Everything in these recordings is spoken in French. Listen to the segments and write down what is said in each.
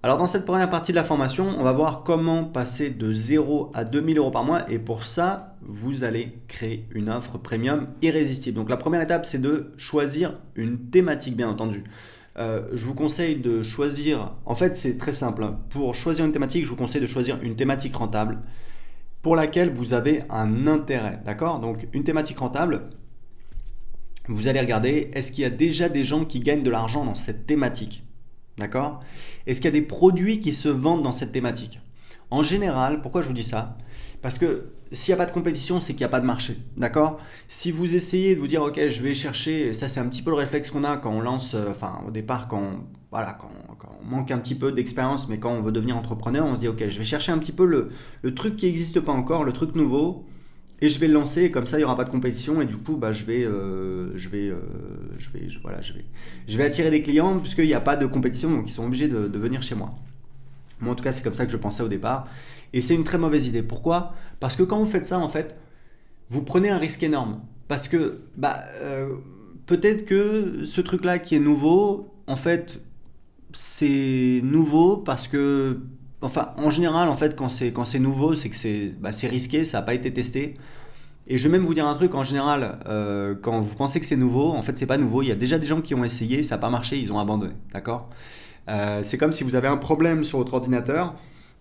Alors dans cette première partie de la formation, on va voir comment passer de 0 à 2000 euros par mois et pour ça, vous allez créer une offre premium irrésistible. Donc la première étape, c'est de choisir une thématique, bien entendu. Je vous conseille de choisir, en fait c'est très simple, hein. Pour choisir une thématique, je vous conseille de choisir une thématique rentable pour laquelle vous avez un intérêt, d'accord? Donc une thématique rentable, vous allez regarder, est-ce qu'il y a déjà des gens qui gagnent de l'argent dans cette thématique? D'accord? Est-ce qu'il y a des produits qui se vendent dans cette thématique? En général, pourquoi je vous dis ça? Parce que s'il n'y a pas de compétition, c'est qu'il n'y a pas de marché. D'accord? Si vous essayez de vous dire, ok, je vais chercher, et ça c'est un petit peu le réflexe qu'on a quand on lance, enfin au départ, voilà, quand on manque un petit peu d'expérience, mais quand on veut devenir entrepreneur, on se dit, ok, je vais chercher un petit peu le truc qui n'existe pas encore, le truc nouveau, et je vais le lancer et comme ça il n'y aura pas de compétition et du coup bah, je vais attirer des clients puisqu'il n'y a pas de compétition donc ils sont obligés de venir chez moi. Moi en tout cas c'est comme ça que je pensais au départ et c'est une très mauvaise idée. Pourquoi? Parce que quand vous faites ça en fait vous prenez un risque énorme parce que peut-être que ce truc là qui est nouveau en fait c'est nouveau parce que enfin en général en fait quand c'est nouveau c'est que c'est risqué, ça n'a pas été testé et je vais même vous dire un truc, en général, quand vous pensez que c'est nouveau, en fait c'est pas nouveau, il y a déjà des gens qui ont essayé, ça n'a pas marché, ils ont abandonné, d'accord? C'est comme si vous avez un problème sur votre ordinateur,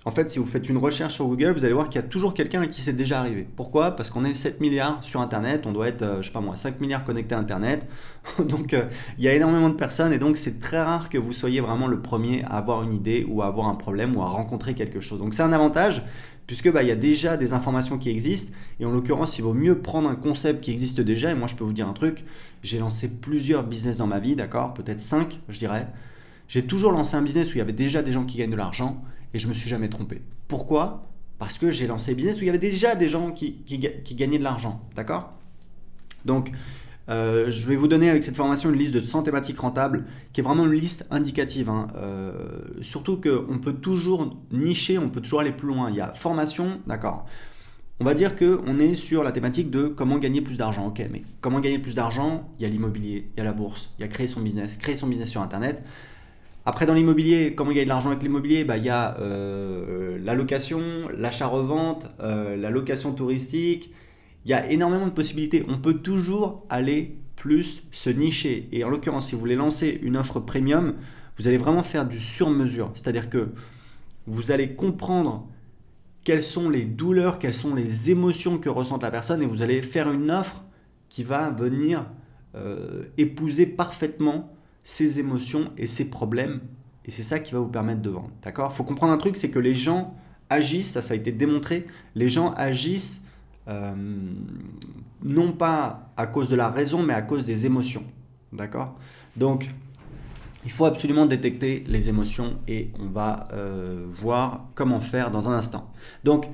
en fait si vous faites une recherche sur Google, vous allez voir qu'il y a toujours quelqu'un à qui c'est déjà arrivé. Pourquoi? Parce qu'on est 7 milliards sur Internet, on doit être, je sais pas moi, 5 milliards connectés à Internet, donc il y a énormément de personnes et donc c'est très rare que vous soyez vraiment le premier à avoir une idée ou à avoir un problème ou à rencontrer quelque chose. Donc c'est un avantage puisque il y a déjà des informations qui existent et en l'occurrence il vaut mieux prendre un concept qui existe déjà et moi je peux vous dire un truc, j'ai lancé plusieurs business dans ma vie, d'accord, peut-être 5 je dirais. J'ai toujours lancé un business où il y avait déjà des gens qui gagnent de l'argent et je me suis jamais trompé. Pourquoi? Parce que j'ai lancé un business où il y avait déjà des gens qui gagnaient de l'argent, d'accord? Donc je vais vous donner avec cette formation une liste de 100 thématiques rentables qui est vraiment une liste indicative, hein. Surtout qu'on peut toujours nicher, on peut toujours aller plus loin. Il y a formation, d'accord. On va dire qu'on est sur la thématique de comment gagner plus d'argent. Ok, mais comment gagner plus d'argent? Il y a l'immobilier, il y a la bourse, il y a créer son business sur Internet. Après, dans l'immobilier, comment gagner de l'argent avec l'immobilier? Il y a la location, l'achat-revente, la location touristique. Il y a énormément de possibilités. On peut toujours aller plus se nicher. Et en l'occurrence, si vous voulez lancer une offre premium, vous allez vraiment faire du sur-mesure. C'est-à-dire que vous allez comprendre quelles sont les douleurs, quelles sont les émotions que ressent la personne et vous allez faire une offre qui va venir épouser parfaitement ses émotions et ses problèmes. Et c'est ça qui va vous permettre de vendre. D'accord? Il faut comprendre un truc, c'est que les gens agissent, ça a été démontré, les gens agissent euh, non pas à cause de la raison, mais à cause des émotions. D'accord? Donc, il faut absolument détecter les émotions et on va voir comment faire dans un instant. Donc,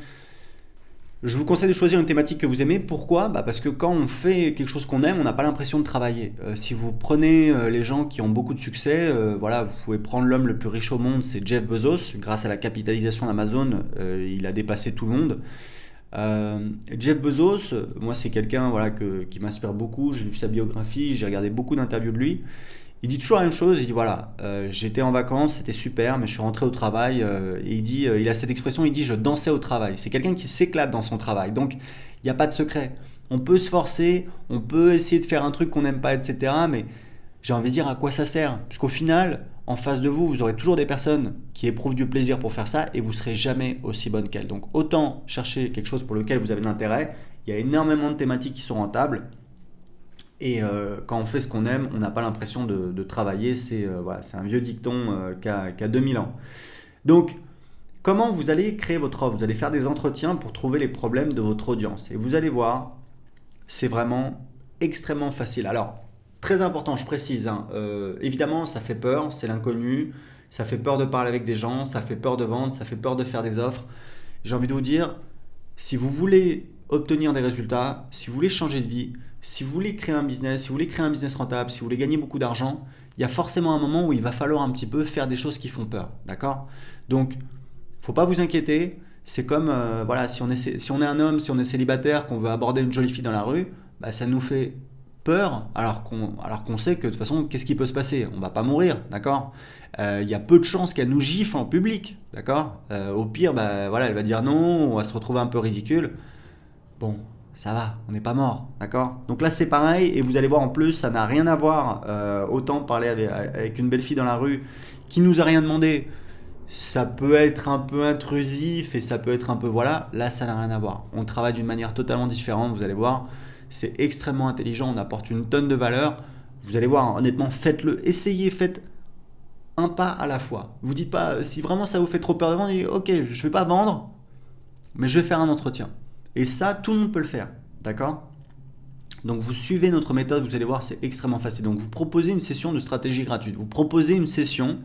je vous conseille de choisir une thématique que vous aimez. Pourquoi? Parce que quand on fait quelque chose qu'on aime, on n'a pas l'impression de travailler. Si vous prenez les gens qui ont beaucoup de succès, voilà, vous pouvez prendre l'homme le plus riche au monde, c'est Jeff Bezos. Grâce à la capitalisation d'Amazon, il a dépassé tout le monde. Jeff Bezos, moi c'est quelqu'un voilà, qui m'inspire beaucoup. J'ai lu sa biographie, j'ai regardé beaucoup d'interviews de lui. Il dit toujours la même chose, il dit voilà, j'étais en vacances, c'était super, mais je suis rentré au travail, et il dit, il a cette expression, il dit je dansais au travail. C'est quelqu'un qui s'éclate dans son travail, donc il n'y a pas de secret. On peut se forcer, on peut essayer de faire un truc qu'on n'aime pas, etc. Mais j'ai envie de dire à quoi ça sert? Puisqu'au final, en face de vous, vous aurez toujours des personnes qui éprouvent du plaisir pour faire ça et vous serez jamais aussi bonne qu'elles. Donc autant chercher quelque chose pour lequel vous avez de l'intérêt. Il y a énormément de thématiques qui sont rentables. Et quand on fait ce qu'on aime, on n'a pas l'impression de travailler. C'est voilà, c'est un vieux dicton qui a 2000 ans. Donc, comment vous allez créer votre offre? Vous allez faire des entretiens pour trouver les problèmes de votre audience. Et vous allez voir, c'est vraiment extrêmement facile. Alors, très important, je précise, hein, évidemment, ça fait peur, c'est l'inconnu. Ça fait peur de parler avec des gens, ça fait peur de vendre, ça fait peur de faire des offres. J'ai envie de vous dire, si vous voulez obtenir des résultats, si vous voulez changer de vie, si vous voulez créer un business, si vous voulez créer un business rentable, si vous voulez gagner beaucoup d'argent, il y a forcément un moment où il va falloir un petit peu faire des choses qui font peur, d'accord? Donc, il ne faut pas vous inquiéter. C'est comme, voilà, si on est un homme, si on est célibataire, qu'on veut aborder une jolie fille dans la rue, ça nous fait peur alors qu'on sait que de toute façon, qu'est-ce qui peut se passer? On va pas mourir, d'accord? Il y a peu de chances qu'elle nous gifle en public, d'accord? Au pire, bah, voilà, elle va dire non, on va se retrouver un peu ridicule. Bon, ça va, on n'est pas mort, d'accord? Donc là, c'est pareil, et vous allez voir en plus, ça n'a rien à voir. Autant parler avec une belle fille dans la rue qui nous a rien demandé, ça peut être un peu intrusif et ça peut être un peu voilà. Là, ça n'a rien à voir. On travaille d'une manière totalement différente, vous allez voir. C'est extrêmement intelligent, on apporte une tonne de valeur. Vous allez voir, honnêtement, faites-le, essayez, faites un pas à la fois. Vous dites pas, si vraiment ça vous fait trop peur de vendre, dites, ok, je ne vais pas vendre, mais je vais faire un entretien. Et ça, tout le monde peut le faire, d'accord? Donc vous suivez notre méthode, vous allez voir, c'est extrêmement facile. Donc vous proposez une session de stratégie gratuite. Vous proposez une session.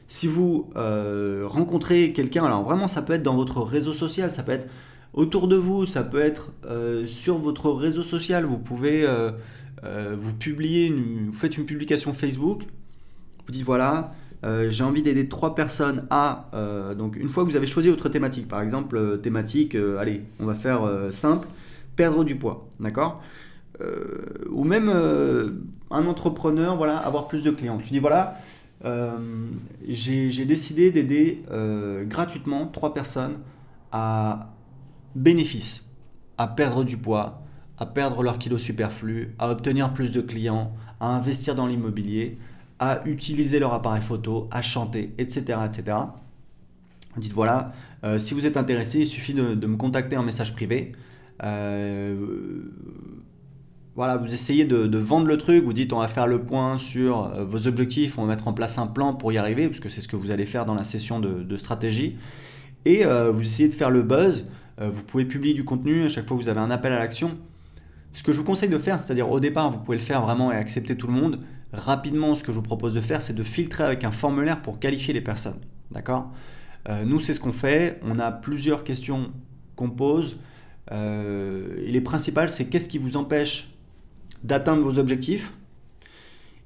Si vous rencontrez quelqu'un, alors vraiment ça peut être dans votre réseau social, ça peut être autour de vous, ça peut être sur votre réseau social. Vous pouvez vous vous faites une publication Facebook. Vous dites voilà, j'ai envie d'aider 3 personnes à... donc une fois que vous avez choisi votre thématique, par exemple thématique, allez, on va faire simple, perdre du poids, d'accord? Ou même un entrepreneur, voilà, avoir plus de clients. Tu dis voilà, j'ai décidé d'aider gratuitement 3 personnes à bénéfice, à perdre du poids, à perdre leurs kilos superflus, à obtenir plus de clients, à investir dans l'immobilier, à utiliser leur appareil photo, à chanter, etc. etc. Dites voilà, si vous êtes intéressé, il suffit de me contacter en message privé. Voilà, vous essayez de vendre le truc, vous dites on va faire le point sur vos objectifs, on va mettre en place un plan pour y arriver, parce que c'est ce que vous allez faire dans la session de stratégie. Et vous essayez de faire le buzz, vous pouvez publier du contenu à chaque fois que vous avez un appel à l'action. Ce que je vous conseille de faire, c'est-à-dire au départ, vous pouvez le faire vraiment et accepter tout le monde. Rapidement, ce que je vous propose de faire, c'est de filtrer avec un formulaire pour qualifier les personnes. D'accord? Nous, c'est ce qu'on fait. On a plusieurs questions qu'on pose. Et les principales, c'est qu'est-ce qui vous empêche d'atteindre vos objectifs?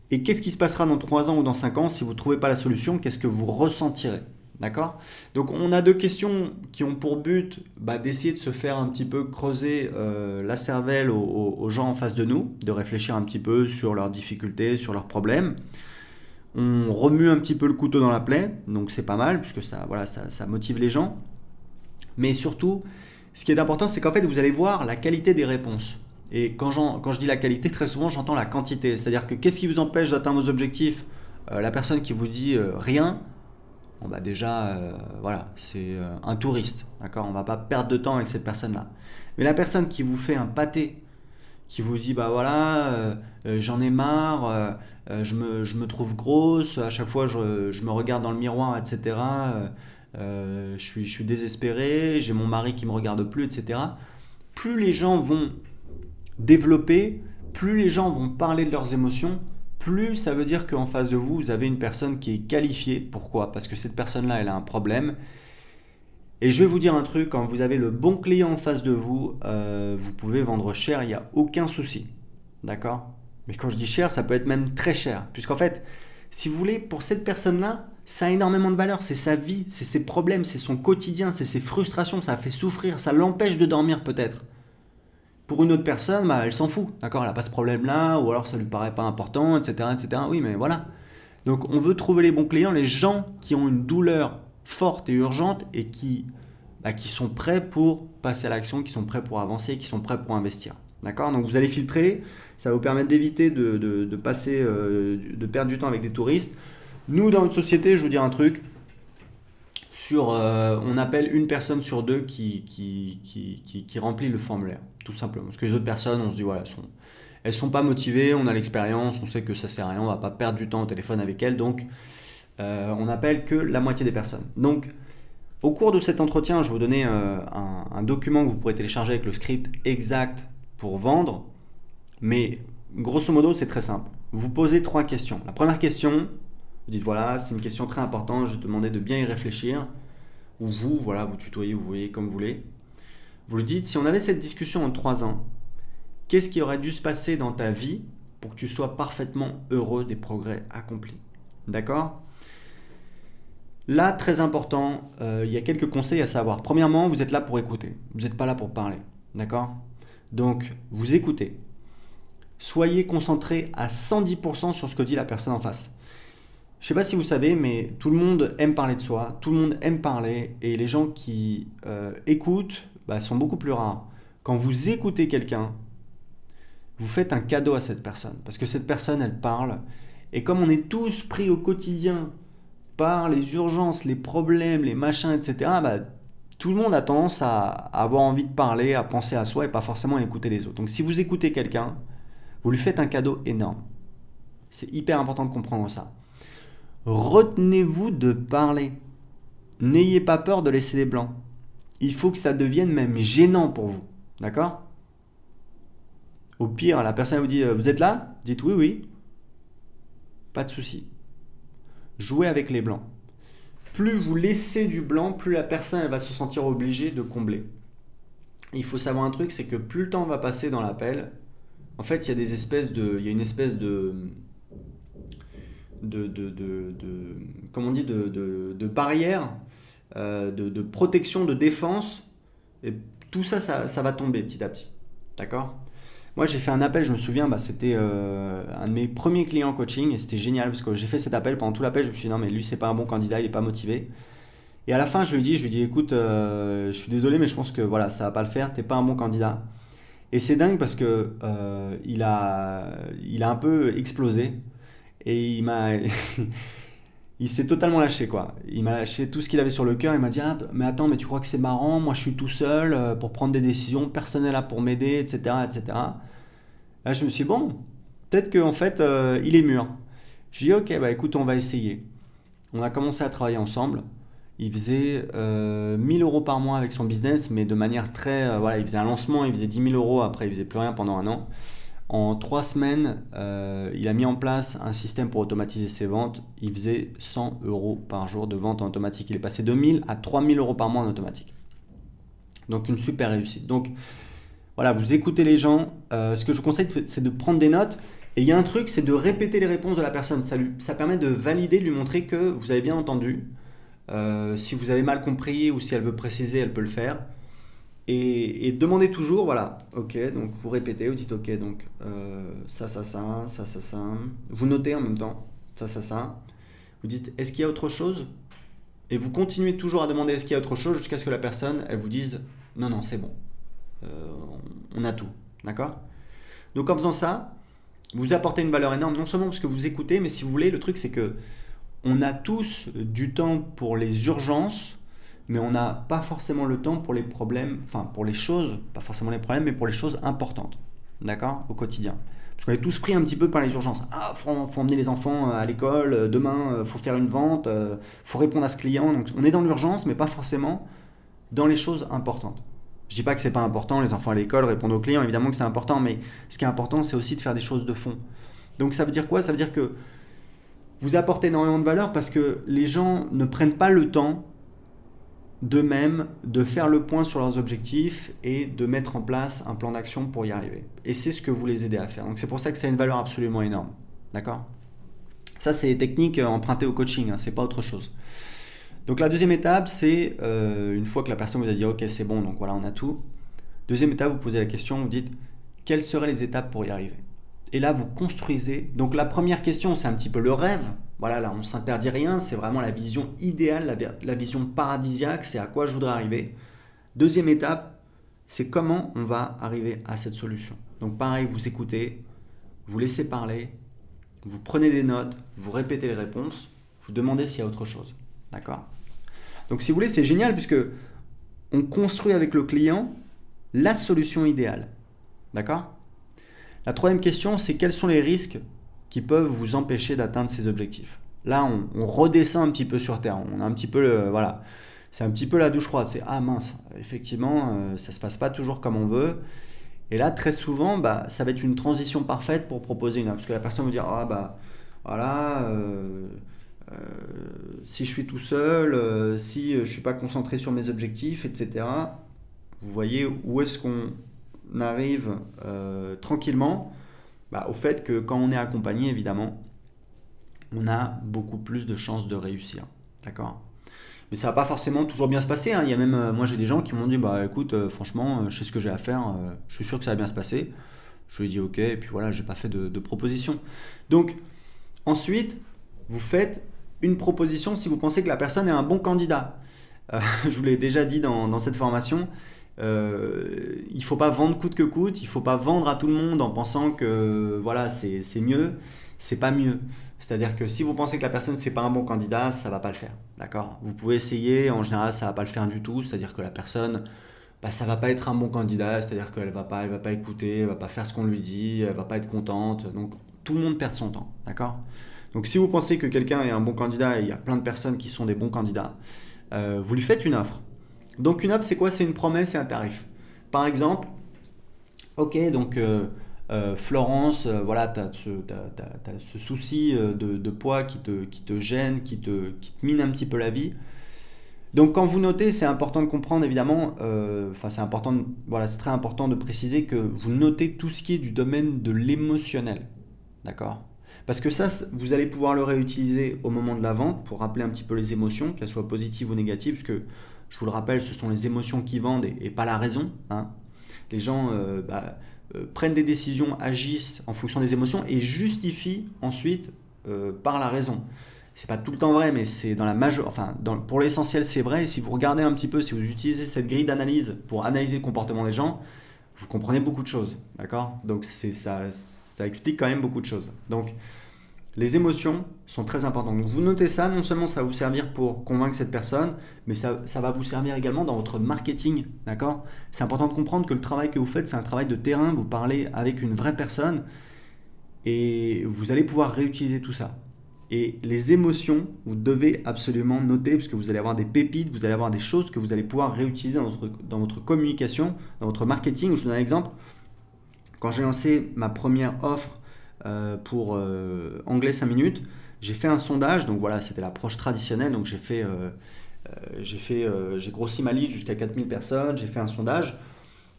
Et qu'est-ce qui se passera dans 3 ans ou dans 5 ans si vous ne trouvez pas la solution? Qu'est-ce que vous ressentirez? D'accord? Donc on a 2 questions qui ont pour but d'essayer de se faire un petit peu creuser la cervelle aux gens en face de nous, de réfléchir un petit peu sur leurs difficultés, sur leurs problèmes. On remue un petit peu le couteau dans la plaie, donc c'est pas mal, puisque ça, voilà, ça motive les gens. Mais surtout, ce qui est important, c'est qu'en fait, vous allez voir la qualité des réponses. Et quand je dis la qualité, très souvent, j'entends la quantité. C'est-à-dire que qu'est-ce qui vous empêche d'atteindre vos objectifs? La personne qui vous dit rien, bon déjà, voilà, c'est un touriste, d'accord? On va pas perdre de temps avec cette personne-là. Mais la personne qui vous fait un pâté, qui vous dit, bah voilà, j'en ai marre, je me trouve grosse, à chaque fois je me regarde dans le miroir, etc. Je suis désespéré, j'ai mon mari qui me regarde plus, etc. Plus les gens vont développer, plus les gens vont parler de leurs émotions, plus ça veut dire qu'en face de vous, vous avez une personne qui est qualifiée. Pourquoi? Parce que cette personne-là, elle a un problème. Et je vais vous dire un truc, quand vous avez le bon client en face de vous, vous pouvez vendre cher, il n'y a aucun souci. D'accord? Mais quand je dis cher, ça peut être même très cher. Puisqu'en fait, si vous voulez, pour cette personne-là, ça a énormément de valeur. C'est sa vie, c'est ses problèmes, c'est son quotidien, c'est ses frustrations, ça la fait souffrir, ça l'empêche de dormir peut-être. Pour une autre personne, elle s'en fout, d'accord? Elle n'a pas ce problème-là, ou alors ça lui paraît pas important, etc., etc. Oui, mais voilà. Donc on veut trouver les bons clients, les gens qui ont une douleur forte et urgente et qui sont prêts pour passer à l'action, qui sont prêts pour avancer, qui sont prêts pour investir. D'accord? Donc vous allez filtrer, ça va vous permettre d'éviter de passer, de perdre du temps avec des touristes. Nous, dans notre société, je vous dis un truc, on appelle une personne sur 2 qui remplit le formulaire, tout simplement. Parce que les autres personnes, on se dit, voilà, elles sont pas motivées, on a l'expérience, on sait que ça sert à rien, on va pas perdre du temps au téléphone avec elles, donc on n'appelle que la moitié des personnes. Donc, au cours de cet entretien, je vais vous donner un document que vous pourrez télécharger avec le script exact pour vendre, mais grosso modo, c'est très simple. Vous posez 3 questions. La première question, vous dites voilà, c'est une question très importante, je vais te demander de bien y réfléchir. Ou vous, voilà, vous tutoyez, vous voyez comme vous voulez. Vous lui dites, si on avait cette discussion en 3 ans, qu'est-ce qui aurait dû se passer dans ta vie pour que tu sois parfaitement heureux des progrès accomplis? D'accord? Là, très important, il y a quelques conseils à savoir. Premièrement, vous êtes là pour écouter. Vous n'êtes pas là pour parler. D'accord? Donc, vous écoutez. Soyez concentré à 110% sur ce que dit la personne en face. Je ne sais pas si vous savez, mais tout le monde aime parler de soi, tout le monde aime parler, et les gens qui écoutent sont beaucoup plus rares. Quand vous écoutez quelqu'un, vous faites un cadeau à cette personne, parce que cette personne, elle parle, et comme on est tous pris au quotidien par les urgences, les problèmes, les machins, etc., tout le monde a tendance à avoir envie de parler, à penser à soi, et pas forcément à écouter les autres. Donc si vous écoutez quelqu'un, vous lui faites un cadeau énorme. C'est hyper important de comprendre ça. Retenez-vous de parler. N'ayez pas peur de laisser des blancs. Il faut que ça devienne même gênant pour vous. D'accord ? Au pire, la personne vous dit « Vous êtes là ?» Dites « Oui, oui. » Pas de souci. Jouez avec les blancs. Plus vous laissez du blanc, plus la personne elle va se sentir obligée de combler. Et il faut savoir un truc, c'est que plus le temps va passer dans l'appel, en fait, il y a une espèce comment on dit, de barrière, de protection, de défense, et tout ça, ça va tomber petit à petit. D'accord ? Moi, j'ai fait un appel, je me souviens, c'était un de mes premiers clients en coaching, et c'était génial, parce que j'ai fait cet appel, pendant tout l'appel, je me suis dit, non, mais lui, c'est pas un bon candidat, il est pas motivé. Et à la fin, je lui dis, écoute, je suis désolé, mais je pense que voilà, ça va pas le faire, t'es pas un bon candidat. Et c'est dingue parce que il a un peu explosé et il s'est totalement lâché quoi. Il m'a lâché tout ce qu'il avait sur le cœur. Il m'a dit ah, mais attends, mais tu crois que c'est marrant? Moi, je suis tout seul pour prendre des décisions. Personne n'est là pour m'aider, etc., etc. Là, je me suis dit, bon, peut-être qu'en fait, il est mûr. Je lui ai dit ok, écoute, on va essayer. On a commencé à travailler ensemble. Il faisait 1000 euros par mois avec son business, mais de manière très... voilà, il faisait un lancement, il faisait 10 000 euros, après il faisait plus rien pendant un an. En 3 semaines, il a mis en place un système pour automatiser ses ventes. Il faisait 100 euros par jour de vente en automatique. Il est passé de 1000 à 3000 euros par mois en automatique. Donc une super réussite. Donc voilà, vous écoutez les gens. Ce que je vous conseille, c'est de prendre des notes. Et il y a un truc, c'est de répéter les réponses de la personne. Ça permet de valider, de lui montrer que vous avez bien entendu. Si vous avez mal compris ou si elle veut préciser, elle peut le faire. Et demandez toujours, voilà, ok, donc vous répétez, vous dites ok, donc ça. Vous notez en même temps, ça. Vous dites, est-ce qu'il y a autre chose? Et vous continuez toujours à demander est-ce qu'il y a autre chose jusqu'à ce que la personne, elle vous dise, non, c'est bon, Euh, on a tout, d'accord? Donc en faisant ça, vous apportez une valeur énorme, non seulement parce que vous écoutez, mais si vous voulez, le truc c'est que on a tous du temps pour les urgences, mais on n'a pas forcément le temps pour les problèmes, enfin pour les choses, pas forcément les problèmes, mais pour les choses importantes, d'accord, au quotidien. Parce qu'on est tous pris un petit peu par les urgences. Ah, faut emmener les enfants à l'école, demain, faut faire une vente, faut répondre à ce client. Donc on est dans l'urgence, mais pas forcément dans les choses importantes. Je dis pas que c'est pas important, les enfants à l'école, répondre aux clients, évidemment que c'est important, mais ce qui est important, c'est aussi de faire des choses de fond. Donc ça veut dire quoi? Ça veut dire que vous apportez énormément de valeur parce que les gens ne prennent pas le temps d'eux-mêmes de faire le point sur leurs objectifs et de mettre en place un plan d'action pour y arriver. Et c'est ce que vous les aidez à faire. Donc c'est pour ça que ça a une valeur absolument énorme. D'accord? Ça, c'est les techniques empruntées au coaching, hein, c'est pas autre chose. Donc la deuxième étape, c'est une fois que la personne vous a dit ok, c'est bon, donc voilà, on a tout. Deuxième étape, vous posez la question, vous dites quelles seraient les étapes pour y arriver? Et là, vous construisez. Donc la première question, c'est un petit peu le rêve. Voilà, là, on ne s'interdit rien. C'est vraiment la vision idéale, la vision paradisiaque. C'est à quoi je voudrais arriver. Deuxième étape, c'est comment on va arriver à cette solution. Donc pareil, vous écoutez, vous laissez parler, vous prenez des notes, vous répétez les réponses, vous demandez s'il y a autre chose. D'accord? Donc si vous voulez, c'est génial puisque on construit avec le client la solution idéale. D'accord? La troisième question, c'est quels sont les risques qui peuvent vous empêcher d'atteindre ces objectifs. Là, on redescend un petit peu sur terre. On a un petit peu, voilà, c'est un petit peu la douche froide. C'est ah mince, effectivement, ça se passe pas toujours comme on veut. Et là, très souvent, ça va être une transition parfaite pour proposer une offre. Parce que la personne va dire ah voilà, si je suis tout seul, si je suis pas concentré sur mes objectifs, etc. Vous voyez où est-ce qu'on arrive tranquillement au fait que quand on est accompagné, évidemment, on a beaucoup plus de chances de réussir. D'accord? Mais ça va pas forcément toujours bien se passer. Hein. Il y a même, moi j'ai des gens qui m'ont dit, écoute, franchement, je sais ce que j'ai à faire, je suis sûr que ça va bien se passer. Je lui ai dit ok, et puis voilà, j'ai pas fait de proposition. Donc, ensuite, vous faites une proposition si vous pensez que la personne est un bon candidat. Je vous l'ai déjà dit dans cette formation, il ne faut pas vendre coûte que coûte, il ne faut pas vendre à tout le monde en pensant que voilà, c'est mieux, c'est pas mieux. C'est-à-dire que si vous pensez que la personne c'est pas un bon candidat, ça va pas le faire, d'accord? Vous pouvez essayer, en général ça va pas le faire du tout, c'est-à-dire que la personne, bah, ça va pas être un bon candidat, c'est-à-dire qu'elle va pas écouter, elle va pas faire ce qu'on lui dit, elle va pas être contente, donc tout le monde perd son temps, d'accord? Donc si vous pensez que quelqu'un est un bon candidat et il y a plein de personnes qui sont des bons candidats, vous lui faites une offre. Donc une offre, c'est quoi? C'est une promesse et un tarif. Par exemple, ok, donc Florence, voilà, tu as, ce souci de poids qui te gêne, qui te mine un petit peu la vie. Donc quand vous notez, c'est important de comprendre évidemment, enfin c'est important, voilà, c'est très important de préciser que vous notez tout ce qui est du domaine de l'émotionnel, d'accord? Parce que ça, vous allez pouvoir le réutiliser au moment de la vente pour rappeler un petit peu les émotions, qu'elles soient positives ou négatives, parce que je vous le rappelle, ce sont les émotions qui vendent et pas la raison, hein. Les gens prennent des décisions, agissent en fonction des émotions et justifient ensuite par la raison. C'est pas tout le temps vrai, mais c'est dans la majeure, enfin, pour l'essentiel, c'est vrai. Et si vous regardez un petit peu, si vous utilisez cette grille d'analyse pour analyser le comportement des gens, vous comprenez beaucoup de choses, d'accord? Donc ça explique quand même beaucoup de choses. Donc les émotions sont très importantes. Donc vous notez ça, non seulement ça va vous servir pour convaincre cette personne, mais ça va vous servir également dans votre marketing, d'accord? C'est important de comprendre que le travail que vous faites, c'est un travail de terrain. Vous parlez avec une vraie personne et vous allez pouvoir réutiliser tout ça. Et les émotions, vous devez absolument noter, parce que vous allez avoir des pépites, vous allez avoir des choses que vous allez pouvoir réutiliser dans votre communication, dans votre marketing. Je vous donne un exemple. Quand j'ai lancé ma première offre pour Anglais 5 minutes, j'ai fait un sondage. Donc voilà, c'était l'approche traditionnelle. Donc j'ai grossi ma liste jusqu'à 4000 personnes, j'ai fait un sondage.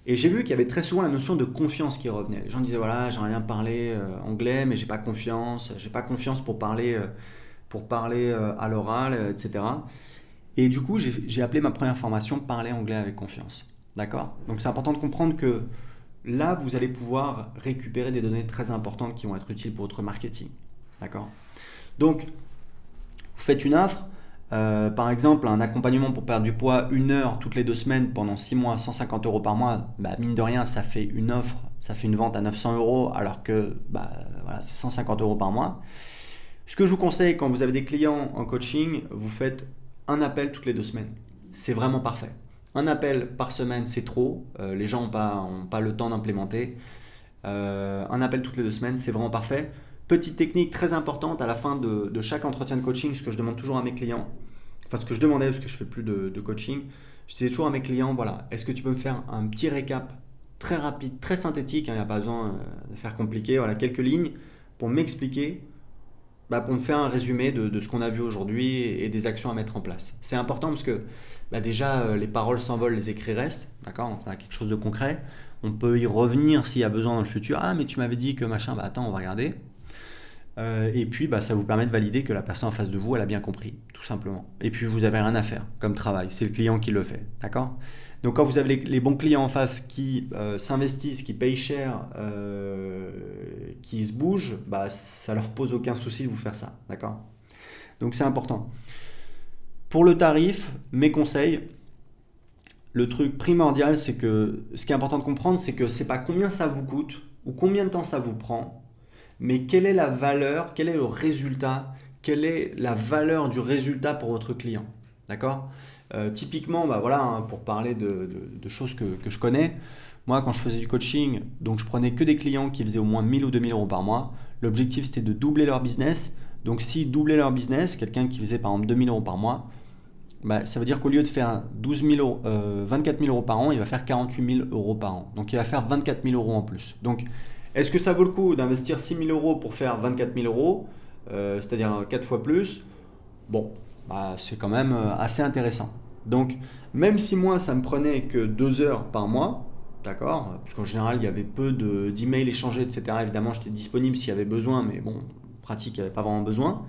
Et j'ai vu qu'il y avait très souvent la notion de confiance qui revenait. Les gens disaient voilà, j'aimerais bien parler anglais, mais j'ai pas confiance pour parler à l'oral, etc. Et du coup, j'ai appelé ma première formation Parler anglais avec confiance. D'accord? Donc c'est important de comprendre que là, vous allez pouvoir récupérer des données très importantes qui vont être utiles pour votre marketing. D'accord? Donc, vous faites une offre. Par exemple, un accompagnement pour perdre du poids, 1 heure toutes les 2 semaines pendant 6 mois, 150 euros par mois, bah, mine de rien, ça fait une offre, ça fait une vente à 900 euros, alors que bah, voilà, c'est 150 euros par mois. Ce que je vous conseille quand vous avez des clients en coaching, vous faites un appel toutes les 2 semaines. C'est vraiment parfait. Un appel par semaine, c'est trop. Les gens n'ont pas le temps d'implémenter. Un appel toutes les 2 semaines, c'est vraiment parfait. Petite technique très importante à la fin de chaque entretien de coaching, ce que je demande toujours à mes clients, enfin ce que je demandais parce que je fais plus de coaching, je disais toujours à mes clients, voilà, est-ce que tu peux me faire un petit récap très rapide, très synthétique, hein, il n'y a pas besoin de faire compliqué, voilà, quelques lignes pour m'expliquer, bah, pour me faire un résumé de ce qu'on a vu aujourd'hui et des actions à mettre en place. C'est important parce que bah, déjà les paroles s'envolent, les écrits restent, d'accord, donc on a quelque chose de concret, on peut y revenir s'il y a besoin dans le futur, ah mais tu m'avais dit que machin, bah attends, on va regarder. Et puis, bah, ça vous permet de valider que la personne en face de vous, elle a bien compris, tout simplement. Et puis, vous n'avez rien à faire comme travail. C'est le client qui le fait. D'accord? Donc, quand vous avez les bons clients en face qui s'investissent, qui payent cher, qui se bougent, bah, ça leur pose aucun souci de vous faire ça. D'accord? Donc, c'est important. Pour le tarif, mes conseils, le truc primordial, c'est que ce qui est important de comprendre, c'est que c'est pas combien ça vous coûte ou combien de temps ça vous prend, mais quelle est la valeur, quel est le résultat, quelle est la valeur du résultat pour votre client. D'accord? Typiquement, bah voilà, hein, pour parler de choses que je connais, moi quand je faisais du coaching, donc je prenais que des clients qui faisaient au moins 1000 ou 2000 euros par mois. L'objectif c'était de doubler leur business. Donc s'ils doublaient leur business, quelqu'un qui faisait par exemple 2000 euros par mois, bah, ça veut dire qu'au lieu de faire 24 000 euros par an, il va faire 48 000 euros par an. Donc il va faire 24 000 euros en plus. Donc est-ce que ça vaut le coup d'investir 6 000 euros pour faire 24 000 euros, c'est-à-dire 4 fois plus? Bon, bah, c'est quand même assez intéressant. Donc, même si moi, ça me prenait que 2 heures par mois, d'accord, parce qu'en général, il y avait peu d'emails échangés, etc. Évidemment, j'étais disponible s'il y avait besoin, mais bon, en pratique, il n'y avait pas vraiment besoin.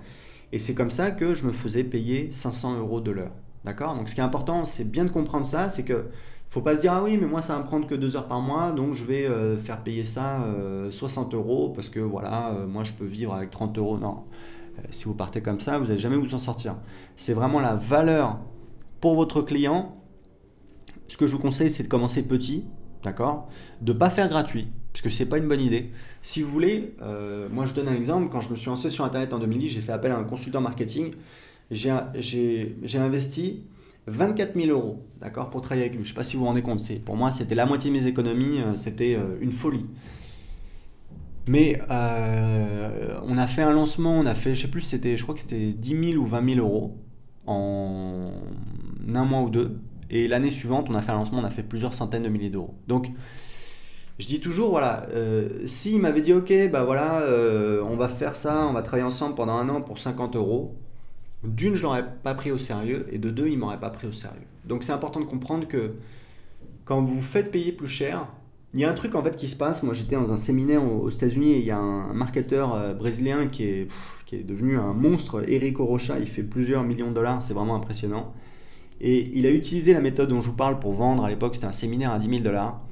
Et c'est comme ça que je me faisais payer 500 euros de l'heure. D'accord? Donc, ce qui est important, c'est bien de comprendre ça, c'est que Faut pas se dire, ah oui, mais moi ça va me prendre que 2 heures par mois, donc je vais faire payer ça 60 euros parce que voilà, moi je peux vivre avec 30 euros. Non, si vous partez comme ça, vous n'allez jamais vous en sortir. C'est vraiment la valeur pour votre client. Ce que je vous conseille, c'est de commencer petit, d'accord? De ne pas faire gratuit, parce que c'est pas une bonne idée. Si vous voulez, moi je donne un exemple, quand je me suis lancé sur Internet en 2010, j'ai fait appel à un consultant marketing, j'ai investi 24 000 euros, d'accord, pour travailler avec lui. Je ne sais pas si vous vous rendez compte, pour moi c'était la moitié de mes économies, c'était une folie. Mais on a fait un lancement, on a fait, je sais plus, je crois que c'était 10 000 ou 20 000 euros en un mois ou deux. Et l'année suivante, on a fait un lancement, on a fait plusieurs centaines de milliers d'euros. Donc, je dis toujours, voilà, s'il m'avait dit, ok, bah voilà, on va faire ça, on va travailler ensemble pendant un an pour 50 euros, d'une, je l'aurais pas pris au sérieux, et de deux, il m'aurait pas pris au sérieux. Donc, c'est important de comprendre que quand vous vous faites payer plus cher, il y a un truc en fait qui se passe. Moi, j'étais dans un séminaire aux États-Unis et il y a un marketeur brésilien qui est devenu un monstre, Eric Rocha. Il fait plusieurs millions de dollars, c'est vraiment impressionnant. Et il a utilisé la méthode dont je vous parle pour vendre. À l'époque, c'était un séminaire à 10 000 dollars.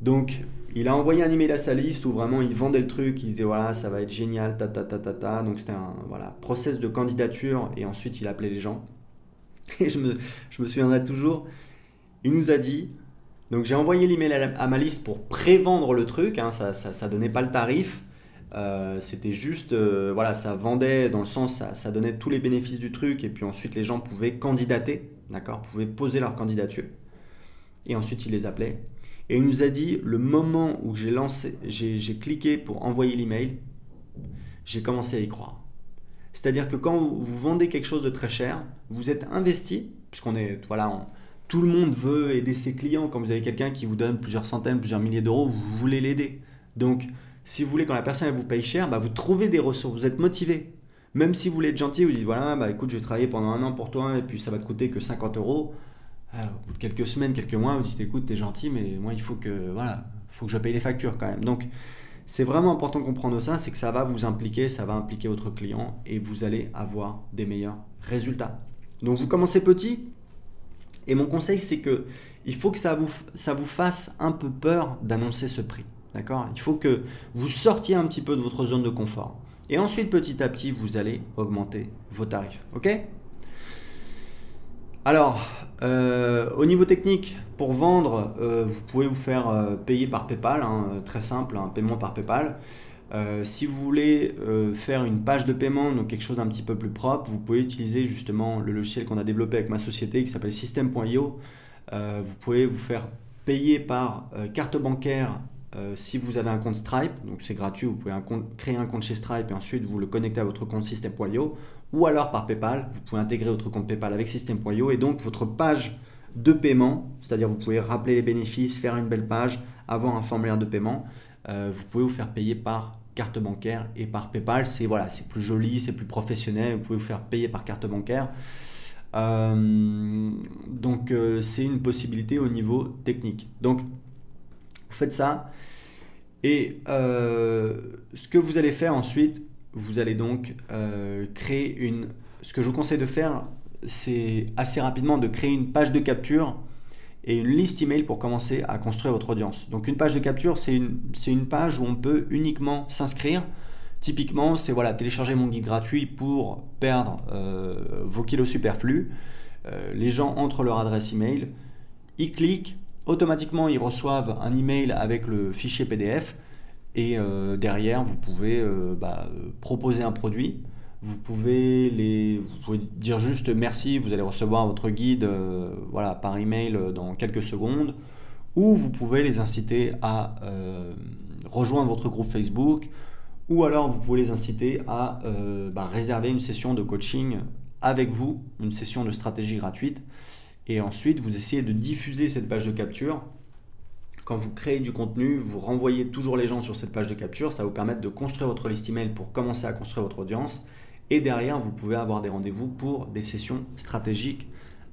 Donc, il a envoyé un email à sa liste où vraiment il vendait le truc. Il disait voilà, ça va être génial, ta ta ta ta ta. Donc, c'était un voilà, process de candidature et ensuite il appelait les gens. Et je me souviendrai toujours, il nous a dit. Donc j'ai envoyé l'email à ma liste pour pré-vendre le truc, hein, ça donnait pas le tarif, c'était juste, voilà, ça vendait dans le sens, ça donnait tous les bénéfices du truc et puis ensuite les gens pouvaient candidater, d'accord, pouvaient poser leur candidature et ensuite il les appelait. Et il nous a dit, le moment où j'ai cliqué pour envoyer l'email, j'ai commencé à y croire. C'est-à-dire que quand vous vendez quelque chose de très cher, vous êtes investi, puisqu'on est, voilà, tout le monde veut aider ses clients. Quand vous avez quelqu'un qui vous donne plusieurs centaines, plusieurs milliers d'euros, vous voulez l'aider. Donc, si vous voulez, quand la personne elle vous paye cher, bah, vous trouvez des ressources, vous êtes motivé. Même si vous voulez être gentil, vous dites voilà, bah écoute, je vais travailler pendant un an pour toi et puis ça va te coûter que 50 euros. Au bout de quelques semaines, quelques mois, vous dites écoute, t'es gentil, mais moi il faut que, voilà, faut que je paye les factures quand même. Donc, c'est vraiment important de comprendre ça, c'est que ça va vous impliquer, ça va impliquer votre client et vous allez avoir des meilleurs résultats. Donc, vous commencez petit. Et mon conseil, c'est que il faut que ça vous fasse un peu peur d'annoncer ce prix. D'accord? Il faut que vous sortiez un petit peu de votre zone de confort. Et ensuite, petit à petit, vous allez augmenter vos tarifs. Ok? Alors, au niveau technique, pour vendre, vous pouvez vous faire payer par PayPal, hein, très simple, un paiement par PayPal. Si vous voulez faire une page de paiement, donc quelque chose d'un petit peu plus propre, vous pouvez utiliser justement le logiciel qu'on a développé avec ma société qui s'appelle System.io. Vous pouvez vous faire payer par carte bancaire si vous avez un compte Stripe, donc c'est gratuit, vous pouvez créer un compte chez Stripe et ensuite vous le connectez à votre compte System.io, ou alors par PayPal, vous pouvez intégrer votre compte PayPal avec System.io et donc votre page de paiement, c'est-à-dire vous pouvez rappeler les bénéfices, faire une belle page, avoir un formulaire de paiement. Vous pouvez vous faire payer par carte bancaire et par PayPal. C'est voilà, c'est plus joli, c'est plus professionnel. Vous pouvez vous faire payer par carte bancaire. Donc c'est une possibilité au niveau technique. Donc vous faites ça et ce que vous allez faire ensuite, vous allez donc créer une. Ce que je vous conseille de faire, c'est assez rapidement de créer une page de capture et une liste email pour commencer à construire votre audience. Donc une page de capture, c'est une page où on peut uniquement s'inscrire. Typiquement, c'est voilà, télécharger mon guide gratuit pour perdre vos kilos superflus. Les gens entrent leur adresse email, ils cliquent, automatiquement ils reçoivent un email avec le fichier PDF et derrière vous pouvez proposer un produit. Vous pouvez dire juste merci, vous allez recevoir votre guide voilà, par email dans quelques secondes, ou vous pouvez les inciter à rejoindre votre groupe Facebook, ou alors vous pouvez les inciter à réserver une session de coaching avec vous, une session de stratégie gratuite, et ensuite vous essayez de diffuser cette page de capture. Quand vous créez du contenu, vous renvoyez toujours les gens sur cette page de capture, ça va vous permettre de construire votre liste email pour commencer à construire votre audience. Et derrière, vous pouvez avoir des rendez-vous pour des sessions stratégiques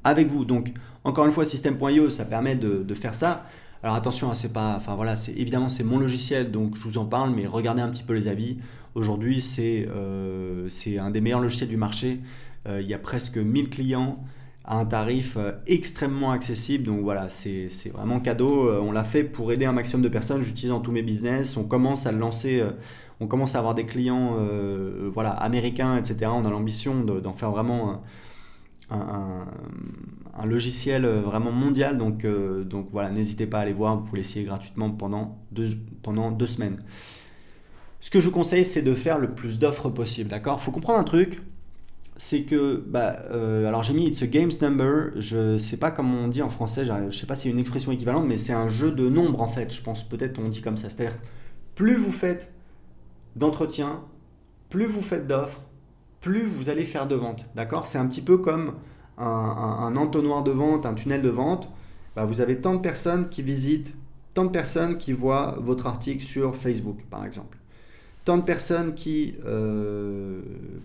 avec vous. Donc, encore une fois, System.io, ça permet de faire ça. Alors attention, hein, c'est pas, enfin voilà, évidemment c'est mon logiciel, donc je vous en parle, mais regardez un petit peu les avis. Aujourd'hui, c'est un des meilleurs logiciels du marché. Il y a presque 1000 clients. à un tarif extrêmement accessible. Donc voilà, c'est vraiment cadeau. On l'a fait pour aider un maximum de personnes. J'utilise dans tous mes business. On commence à le lancer. On commence à avoir des clients voilà, américains, etc. On a l'ambition d'en faire vraiment un logiciel vraiment mondial. Donc voilà, n'hésitez pas à aller voir. Vous pouvez l'essayer gratuitement pendant 2 semaines. Ce que je vous conseille, c'est de faire le plus d'offres possible. D'accord? Faut comprendre un truc. C'est que, alors j'ai mis It's a Games Number, je sais pas comment on dit en français, je sais pas si c'est une expression équivalente, mais c'est un jeu de nombres en fait, je pense peut-être on dit comme ça. C'est-à-dire, plus vous faites d'entretiens, plus vous faites d'offres, plus vous allez faire de ventes. D'accord? C'est un petit peu comme un entonnoir de vente, un tunnel de vente. Vous avez tant de personnes qui visitent, tant de personnes qui voient votre article sur Facebook par exemple. Tant de personnes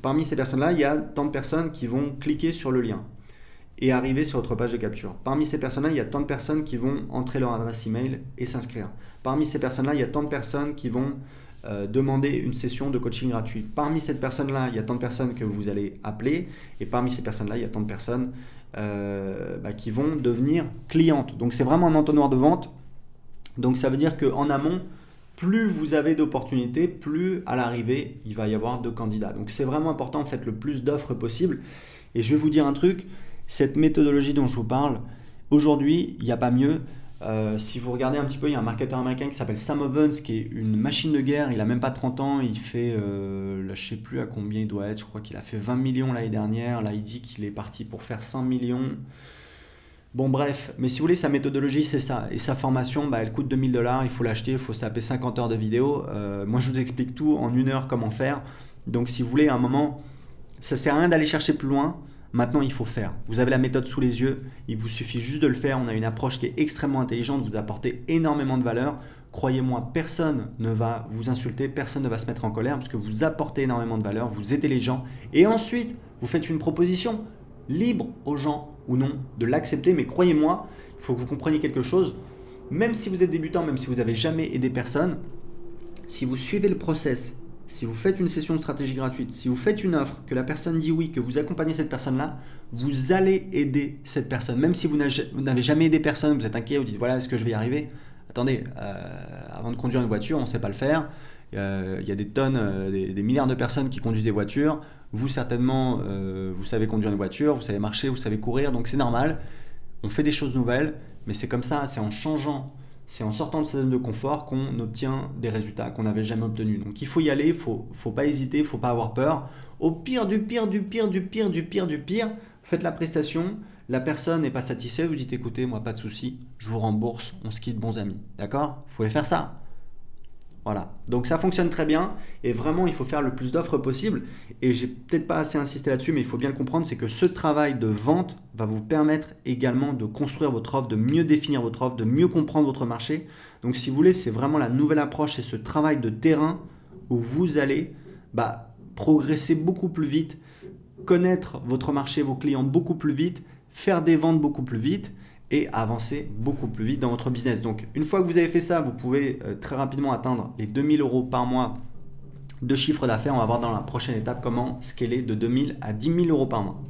parmi ces personnes-là, il y a tant de personnes qui vont cliquer sur le lien et arriver sur votre page de capture. Parmi ces personnes-là, il y a tant de personnes qui vont entrer leur adresse email et s'inscrire. Parmi ces personnes-là, il y a tant de personnes qui vont demander une session de coaching gratuit. Parmi cette personne-là, il y a tant de personnes que vous allez appeler et parmi ces personnes-là, il y a tant de personnes qui vont devenir clientes. Donc c'est vraiment un entonnoir de vente. Donc ça veut dire qu'en amont, plus vous avez d'opportunités, plus à l'arrivée, il va y avoir de candidats. Donc c'est vraiment important, faites le plus d'offres possible. Et je vais vous dire un truc, cette méthodologie dont je vous parle, aujourd'hui, il n'y a pas mieux. Si vous regardez un petit peu, il y a un marketeur américain qui s'appelle Sam Ovens, qui est une machine de guerre, il n'a même pas 30 ans, il fait, là, je ne sais plus à combien il doit être, je crois qu'il a fait 20 millions l'année dernière, là il dit qu'il est parti pour faire 100 millions. Bon bref, mais si vous voulez, sa méthodologie c'est ça, et sa formation elle coûte 2000 $, il faut l'acheter, il faut se taper 50 heures de vidéo. Moi je vous explique tout en 1 heure comment faire, donc si vous voulez à un moment, ça sert à rien d'aller chercher plus loin, maintenant il faut faire. Vous avez la méthode sous les yeux, il vous suffit juste de le faire, on a une approche qui est extrêmement intelligente, vous apportez énormément de valeur, croyez-moi, personne ne va vous insulter, personne ne va se mettre en colère, parce que vous apportez énormément de valeur, vous aidez les gens, et ensuite vous faites une proposition libre aux gens ou non de l'accepter, mais croyez-moi, il faut que vous compreniez quelque chose, même si vous êtes débutant, même si vous n'avez jamais aidé personne, si vous suivez le process, si vous faites une session de stratégie gratuite, si vous faites une offre, que la personne dit oui, que vous accompagnez cette personne-là, vous allez aider cette personne. Même si vous n'avez jamais aidé personne, vous êtes inquiet, vous dites voilà, est-ce que je vais y arriver? Attendez, avant de conduire une voiture, on ne sait pas le faire. Il y a des tonnes, des milliards de personnes qui conduisent des voitures. Vous, certainement, vous savez conduire une voiture, vous savez marcher, vous savez courir, donc c'est normal. On fait des choses nouvelles, mais c'est comme ça, c'est en changeant, c'est en sortant de sa zone de confort qu'on obtient des résultats qu'on n'avait jamais obtenus. Donc il faut y aller, il ne faut pas hésiter, il ne faut pas avoir peur. Au pire du pire, faites la prestation, la personne n'est pas satisfaite, vous dites écoutez, moi pas de souci, je vous rembourse, on se quitte bons amis. D'accord? Vous pouvez faire ça. Voilà, donc ça fonctionne très bien et vraiment il faut faire le plus d'offres possible et j'ai peut-être pas assez insisté là-dessus mais il faut bien le comprendre, c'est que ce travail de vente va vous permettre également de construire votre offre, de mieux définir votre offre, de mieux comprendre votre marché. Donc si vous voulez, c'est vraiment la nouvelle approche, c'est ce travail de terrain où vous allez progresser beaucoup plus vite, connaître votre marché, vos clients beaucoup plus vite, faire des ventes beaucoup plus vite et avancer beaucoup plus vite dans votre business. Donc une fois que vous avez fait ça, vous pouvez très rapidement atteindre les 2000 € par mois de chiffre d'affaires. On va voir dans la prochaine étape comment scaler de 2000 à 10 000 € par mois.